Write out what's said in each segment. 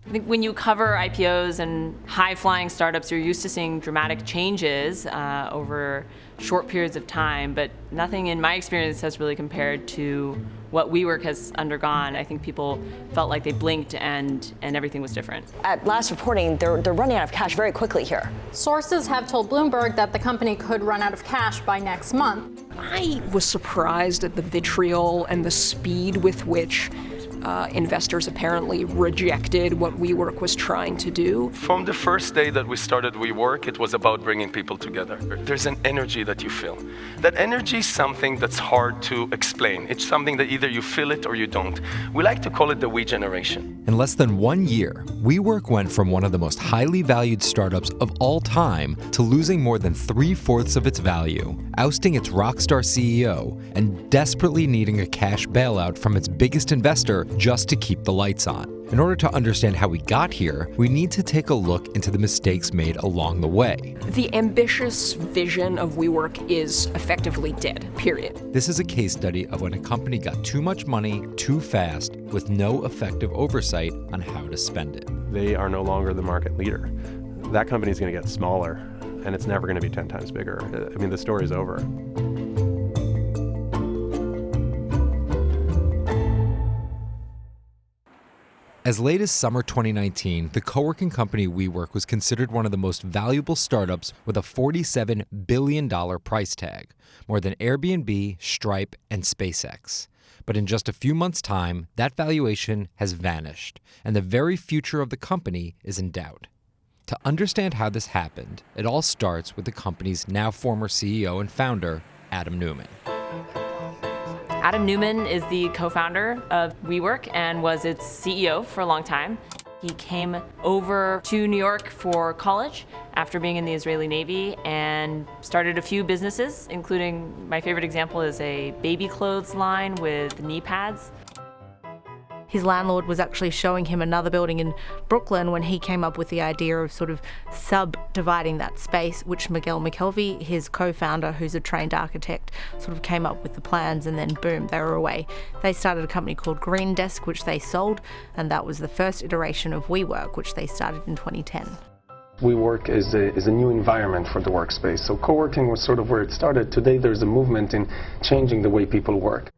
I think when you cover IPOs and high-flying startups, you're used to seeing dramatic changes over short periods of time, but nothing in my experience has really compared to what WeWork has undergone. I think people felt like they blinked and everything was different. At last reporting, they're running out of cash very quickly here. Sources have told Bloomberg that the company could run out of cash by next month. I was surprised at the vitriol and the speed with which investors apparently rejected what WeWork was trying to do. From the first day that we started WeWork, it was about bringing people together. There's an energy that you feel. That energy is something that's hard to explain. It's something that either you feel it or you don't. We like to call it the we generation. In less than 1 year, WeWork went from one of the most highly valued startups of all time to losing more than 3/4 of its value, ousting its rockstar CEO, and desperately needing a cash bailout from its biggest investor just to keep the lights on. In order to understand how we got here, we need to take a look into the mistakes made along the way. The ambitious vision of WeWork is effectively dead, period. This is a case study of when a company got too much money too fast with no effective oversight on how to spend it. They are no longer the market leader. That company is going to get smaller, and it's never going to be 10 times bigger. I mean, the story's over. As late as summer 2019, the co-working company WeWork was considered one of the most valuable startups with a $47 billion price tag, more than Airbnb, Stripe, and SpaceX. But in just a few months' time, that valuation has vanished, and the very future of the company is in doubt. To understand how this happened, it all starts with the company's now former CEO and founder, Adam Neumann. Adam Neumann is the co-founder of WeWork and was its CEO for a long time. He came over to New York for college after being in the Israeli Navy and started a few businesses, including, my favorite example is a baby clothes line with knee pads. His landlord was actually showing him another building in Brooklyn when he came up with the idea of sort of subdividing that space, which Miguel McKelvey, his co-founder, who's a trained architect, sort of came up with the plans, and then boom, they were away. They started a company called Green Desk, which they sold, and that was the first iteration of WeWork, which they started in 2010. WeWork is a new environment for the workspace. So co-working was sort of where it started. Today there's a movement in changing the way people work.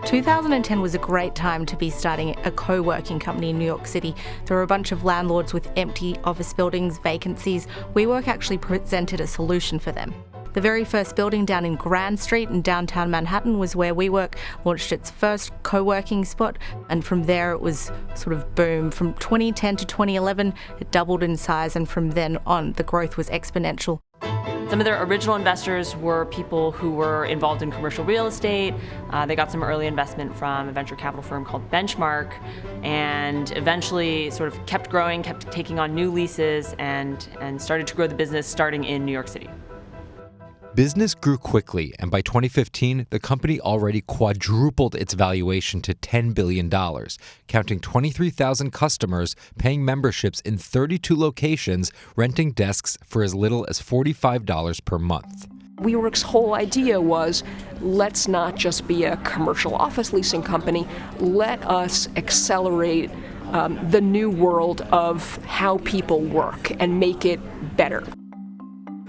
2010 was a great time to be starting a co-working company in New York City. There were a bunch of landlords with empty office buildings, vacancies. WeWork actually presented a solution for them. The very first building down in Grand Street in downtown Manhattan was where WeWork launched its first co-working spot, and from there it was sort of boom. From 2010 to 2011, it doubled in size, and from then on, the growth was exponential. Some of their original investors were people who were involved in commercial real estate. They got some early investment from a venture capital firm called Benchmark, and eventually sort of kept growing, kept taking on new leases, and started to grow the business starting in New York City. Business grew quickly, and by 2015, the company already quadrupled its valuation to $10 billion, counting 23,000 customers, paying memberships in 32 locations, renting desks for as little as $45 per month. WeWork's whole idea was, let's not just be a commercial office leasing company, let us accelerate the new world of how people work and make it better.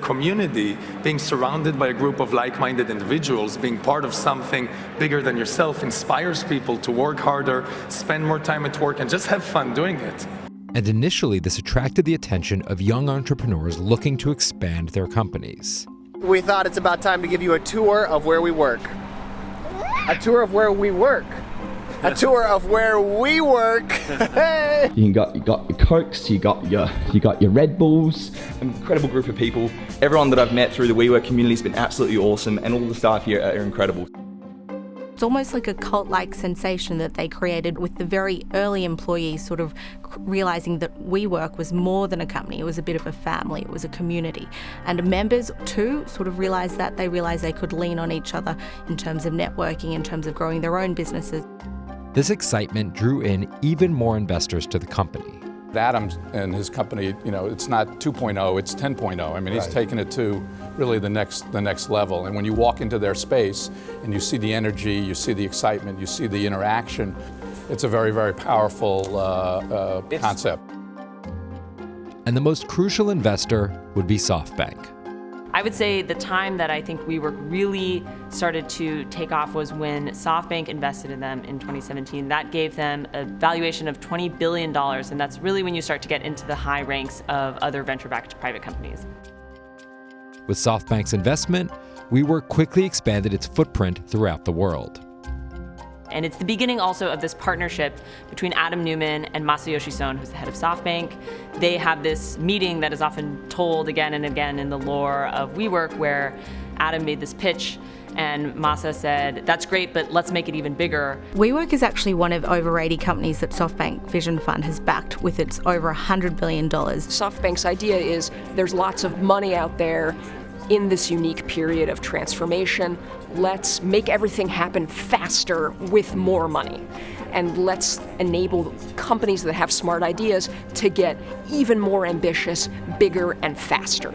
Community, being surrounded by a group of like-minded individuals, being part of something bigger than yourself inspires people to work harder, spend more time at work, and just have fun doing it. And initially, this attracted the attention of young entrepreneurs looking to expand their companies. We thought it's about time to give you a tour of where we work. A tour of where we work. A tour of where we work. You got your Cokes, you got your Red Bulls. Incredible group of people. Everyone that I've met through the WeWork community has been absolutely awesome, and all the staff here are incredible. It's almost like a cult-like sensation that they created with the very early employees sort of realizing that WeWork was more than a company. It was a bit of a family. It was a community. And members too sort of realized that. They realized they could lean on each other in terms of networking, in terms of growing their own businesses. This excitement drew in even more investors to the company. Adam and his company, it's not 2.0, it's 10.0. I mean, he's taken it to really the next level. And when you walk into their space and you see the energy, you see the excitement, you see the interaction, it's a very, very powerful concept. And the most crucial investor would be Softbank. I would say the time that I think WeWork really started to take off was when Softbank invested in them in 2017. That gave them a valuation of $20 billion, and that's really when you start to get into the high ranks of other venture-backed private companies. With Softbank's investment, WeWork quickly expanded its footprint throughout the world. And it's the beginning also of this partnership between Adam Neumann and Masayoshi Son, who's the head of Softbank. They have this meeting that is often told again and again in the lore of WeWork, where Adam made this pitch and Masa said, "That's great, but let's make it even bigger." WeWork is actually one of over 80 companies that Softbank Vision Fund has backed with its over $100 billion. Softbank's idea is there's lots of money out there in this unique period of transformation. Let's make everything happen faster with more money. And let's enable companies that have smart ideas to get even more ambitious, bigger, and faster.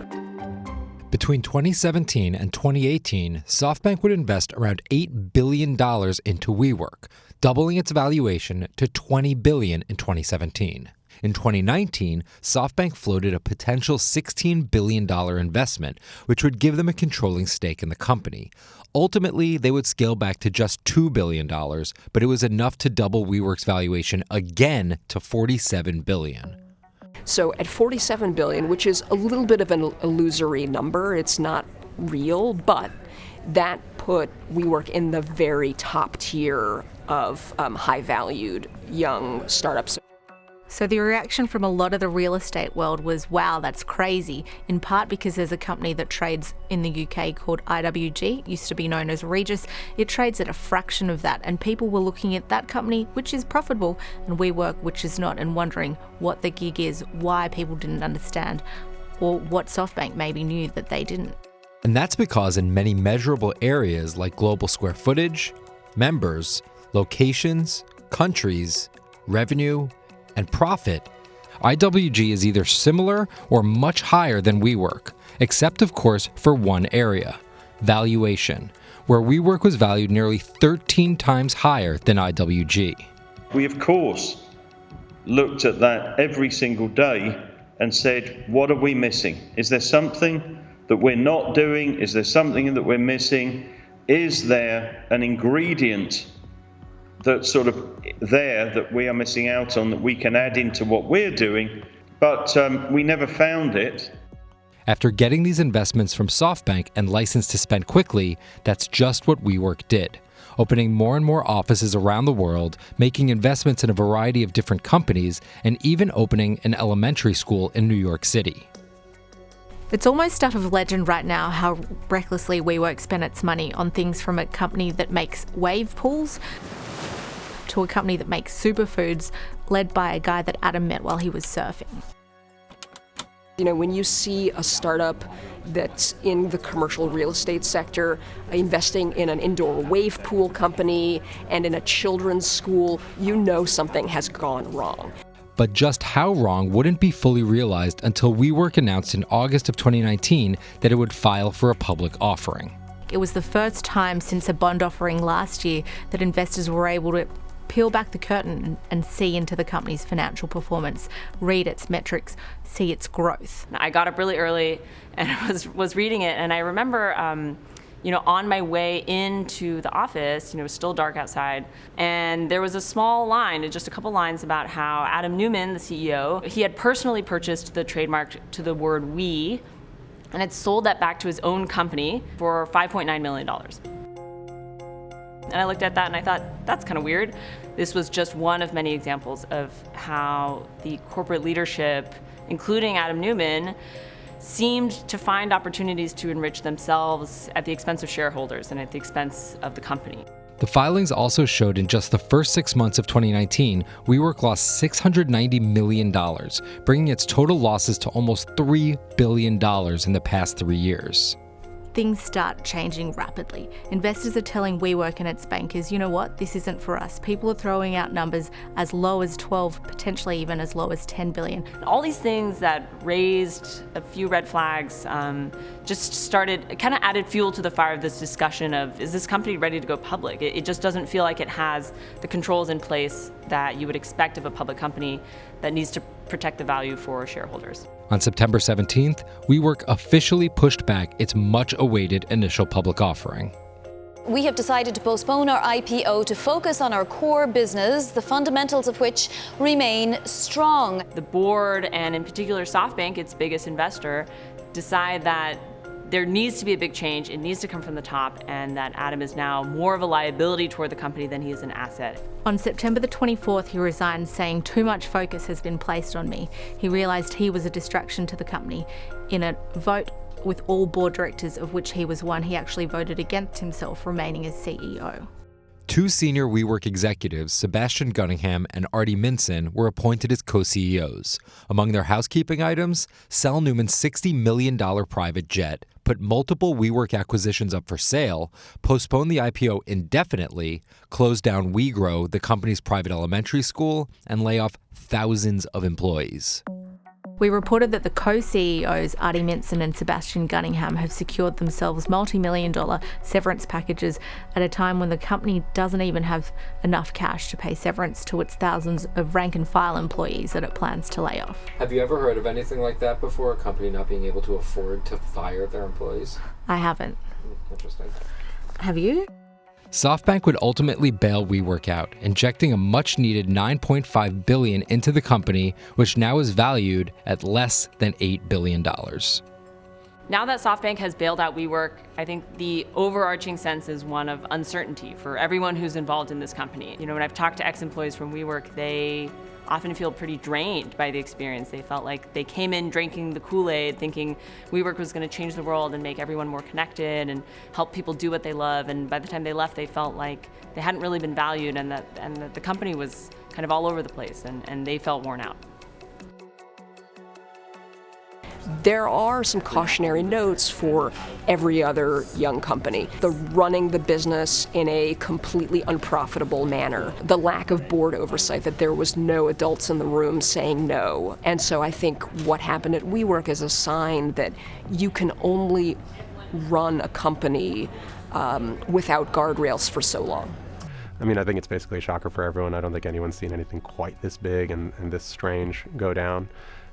Between 2017 and 2018, Softbank would invest around $8 billion into WeWork, doubling its valuation to $20 billion in 2017. In 2019, Softbank floated a potential $16 billion investment, which would give them a controlling stake in the company. Ultimately, they would scale back to just $2 billion, but it was enough to double WeWork's valuation again to $47 billion. So at $47 billion, which is a little bit of an illusory number, it's not real, but that put WeWork in the very top tier of high-valued young startups. So the reaction from a lot of the real estate world was, wow, that's crazy, in part because there's a company that trades in the UK called IWG, used to be known as Regis. It trades at a fraction of that, and people were looking at that company, which is profitable, and WeWork, which is not, and wondering what the gig is, why people didn't understand, or what Softbank maybe knew that they didn't. And that's because in many measurable areas like global square footage, members, locations, countries, revenue, and profit, IWG is either similar or much higher than WeWork, except of course for one area, valuation, where WeWork was valued nearly 13 times higher than IWG. We of course looked at that every single day and said, what are we missing? Is there something that we're not doing? Is there something that we're missing? Is there an ingredient that's sort of there that we are missing out on that we can add into what we're doing? But we never found it. After getting these investments from Softbank and licensed to spend quickly, that's just what WeWork did, opening more and more offices around the world, making investments in a variety of different companies, and even opening an elementary school in New York City. It's almost stuff of legend right now how recklessly WeWork spent its money on things from a company that makes wave pools to a company that makes superfoods, led by a guy that Adam met while he was surfing. You know, when you see a startup that's in the commercial real estate sector investing in an indoor wave pool company and in a children's school, you know something has gone wrong. But just how wrong wouldn't be fully realized until WeWork announced in August of 2019 that it would file for a public offering. It was the first time since a bond offering last year that investors were able to peel back the curtain and see into the company's financial performance, read its metrics, see its growth. I got up really early and was reading it, and I remember on my way into the office, it was still dark outside, and there was a small line, just a couple lines about how Adam Neumann, the CEO, he had personally purchased the trademark to the word "we" and had sold that back to his own company for $5.9 million. And I looked at that and I thought, that's kind of weird. This was just one of many examples of how the corporate leadership, including Adam Neumann, seemed to find opportunities to enrich themselves at the expense of shareholders and at the expense of the company. The filings also showed in just the first 6 months of 2019, WeWork lost $690 million, bringing its total losses to almost $3 billion in the past 3 years. things start changing rapidly. Investors are telling WeWork and its bankers, you know what, this isn't for us. People are throwing out numbers as low as 12, potentially even as low as 10 billion. All these things that raised a few red flags just started, kind of added fuel to the fire of this discussion of, is this company ready to go public? It just doesn't feel like it has the controls in place that you would expect of a public company that needs to protect the value for shareholders. On September 17th, WeWork officially pushed back its much-awaited initial public offering. We have decided to postpone our IPO to focus on our core business, the fundamentals of which remain strong. The board, and in particular Softbank, its biggest investor, decide that there needs to be a big change, it needs to come from the top, and that Adam is now more of a liability toward the company than he is an asset. On September the 24th, he resigned, saying too much focus has been placed on me. He realised he was a distraction to the company. In a vote with all board directors, of which he was one, he actually voted against himself remaining as CEO. Two senior WeWork executives, Sebastian Gunningham and Artie Minson, were appointed as co-CEOs. Among their housekeeping items, sell Newman's $60 million private jet, put multiple WeWork acquisitions up for sale, postpone the IPO indefinitely, close down WeGrow, the company's private elementary school, and lay off thousands of employees. We reported that the co-CEOs, Artie Minson and Sebastian Gunningham, have secured themselves multi-million-dollar severance packages at a time when the company doesn't even have enough cash to pay severance to its thousands of rank-and-file employees that it plans to lay off. Have you ever heard of anything like that before, a company not being able to afford to fire their employees? I haven't. Interesting. Have you? Softbank would ultimately bail WeWork out, injecting a much-needed $9.5 billion into the company, which now is valued at less than $8 billion. Now that Softbank has bailed out WeWork, I think the overarching sense is one of uncertainty for everyone who's involved in this company. You know, when I've talked to ex-employees from WeWork, they often feel pretty drained by the experience. They felt like they came in drinking the Kool-Aid, thinking WeWork was going to change the world and make everyone more connected and help people do what they love. And by the time they left, they felt like they hadn't really been valued and that the company was kind of all over the place and they felt worn out. There are some cautionary notes for every other young company. The running the business in a completely unprofitable manner, the lack of board oversight, that there was no adults in the room saying no. And so I think what happened at WeWork is a sign that you can only run a company without guardrails for so long. I mean, I think it's basically a shocker for everyone. I don't think anyone's seen anything quite this big and this strange go down.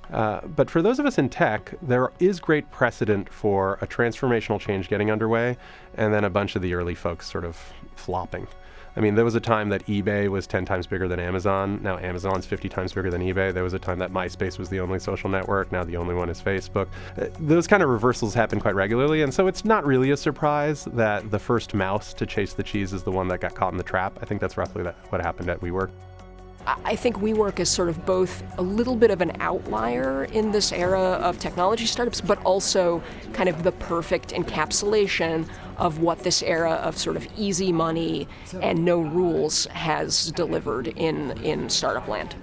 But for those of us in tech, there is great precedent for a transformational change getting underway and then a bunch of the early folks sort of flopping. I mean, there was a time that eBay was 10 times bigger than Amazon. Now Amazon's 50 times bigger than eBay. There was a time that MySpace was the only social network. Now the only one is Facebook. Those kind of reversals happen quite regularly, and so it's not really a surprise that the first mouse to chase the cheese is the one that got caught in the trap. I think that's roughly what happened at WeWork. I think WeWork is sort of both a little bit of an outlier in this era of technology startups, but also kind of the perfect encapsulation of what this era of sort of easy money and no rules has delivered in startup land.